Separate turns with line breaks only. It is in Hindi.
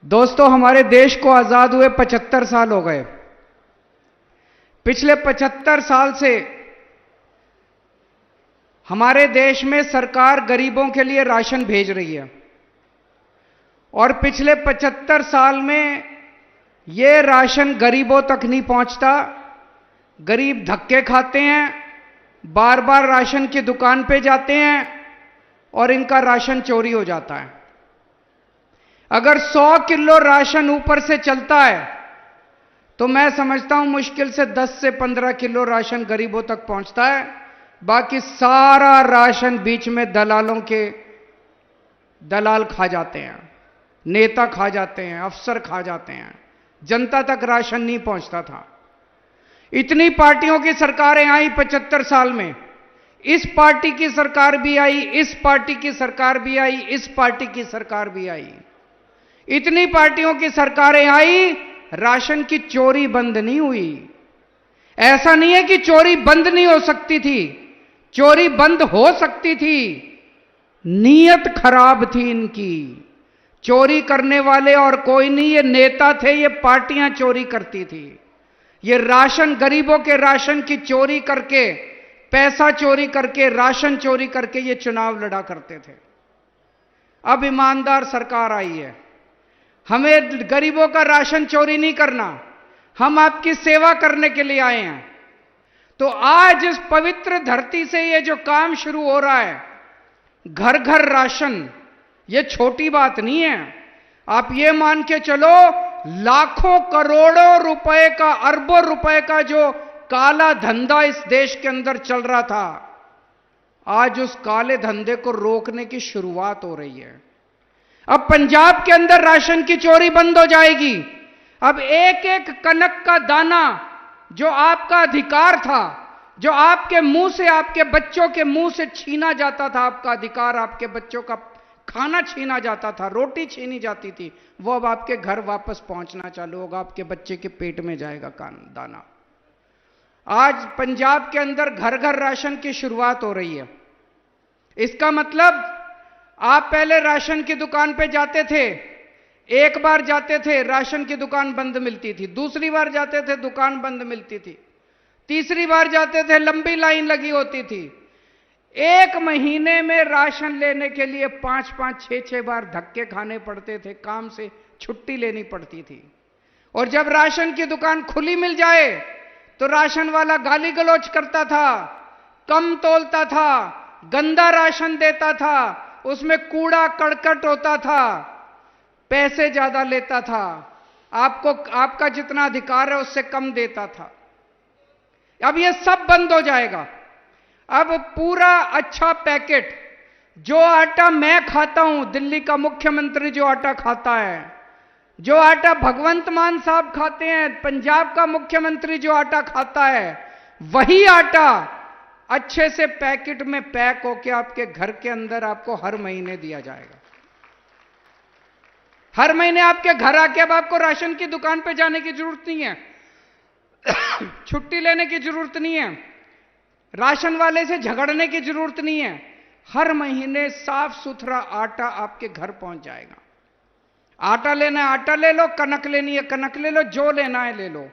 दोस्तों, हमारे देश को आजाद हुए 75 साल हो गए। पिछले 75 साल से हमारे देश में सरकार गरीबों के लिए राशन भेज रही है और पिछले 75 साल में यह राशन गरीबों तक नहीं पहुंचता। गरीब धक्के खाते हैं, बार बार राशन की दुकान पे जाते हैं और इनका राशन चोरी हो जाता है। अगर 100 किलो राशन ऊपर से चलता है तो मैं समझता हूं मुश्किल से 10 से 15 किलो राशन गरीबों तक पहुंचता है। बाकी सारा राशन बीच में दलाल खा जाते हैं, नेता खा जाते हैं, अफसर खा जाते हैं। जनता तक राशन नहीं पहुंचता था। इतनी पार्टियों की सरकारें आई 75 साल में। इस पार्टी की सरकार भी आई, इस पार्टी की सरकार भी आई, इस पार्टी की सरकार भी आई। इतनी पार्टियों की सरकारें आई, राशन की चोरी बंद नहीं हुई। ऐसा नहीं है कि चोरी बंद नहीं हो सकती थी, चोरी बंद हो सकती थी। नीयत खराब थी इनकी। चोरी करने वाले और कोई नहीं, ये नेता थे, ये पार्टियां चोरी करती थी। ये राशन, गरीबों के राशन की चोरी करके, पैसा चोरी करके, राशन चोरी करके ये चुनाव लड़ा करते थे। अब ईमानदार सरकार आई है। हमें गरीबों का राशन चोरी नहीं करना, हम आपकी सेवा करने के लिए आए हैं। तो आज इस पवित्र धरती से ये जो काम शुरू हो रहा है, घर घर राशन, ये छोटी बात नहीं है। आप ये मान के चलो, लाखों करोड़ों रुपए का, अरबों रुपए का जो काला धंधा इस देश के अंदर चल रहा था, आज उस काले धंधे को रोकने की शुरुआत हो रही है। अब पंजाब के अंदर राशन की चोरी बंद हो जाएगी। अब एक एक कनक का दाना जो आपका अधिकार था, जो आपके मुंह से, आपके बच्चों के मुंह से छीना जाता था, आपका अधिकार, आपके बच्चों का खाना छीना जाता था, रोटी छीनी जाती थी, वो अब आपके घर वापस पहुंचना चालू होगा। आपके बच्चे के पेट में जाएगा दाना। आज पंजाब के अंदर घर घर राशन की शुरुआत हो रही है। इसका मतलब आप पहले राशन की दुकान पे जाते थे, एक बार जाते थे राशन की दुकान बंद मिलती थी, दूसरी बार जाते थे दुकान बंद मिलती थी, तीसरी बार जाते थे लंबी लाइन लगी होती थी। एक महीने में राशन लेने के लिए 5-5, 6-6 बार धक्के खाने पड़ते थे, काम से छुट्टी लेनी पड़ती थी। और जब राशन की दुकान खुली मिल जाए तो राशन वाला गाली गलौज करता था, कम तोलता था, गंदा राशन देता था, उसमें कूड़ा करकट होता था, पैसे ज्यादा लेता था, आपको आपका जितना अधिकार है उससे कम देता था। अब यह सब बंद हो जाएगा। अब पूरा अच्छा पैकेट, जो आटा मैं खाता हूं, दिल्ली का मुख्यमंत्री जो आटा खाता है, जो आटा भगवंत मान साहब खाते हैं, पंजाब का मुख्यमंत्री जो आटा खाता है, वही आटा अच्छे से पैकेट में पैक होके आपके घर के अंदर आपको हर महीने दिया जाएगा। हर महीने आपके घर आके अब आपको राशन की दुकान पे जाने की जरूरत नहीं है, छुट्टी लेने की जरूरत नहीं है, राशन वाले से झगड़ने की जरूरत नहीं है। हर महीने साफ सुथरा आटा आपके घर पहुंच जाएगा। आटा लेना है आटा ले लो, कनक लेनी है कनक ले लो, जो लेना है ले लो।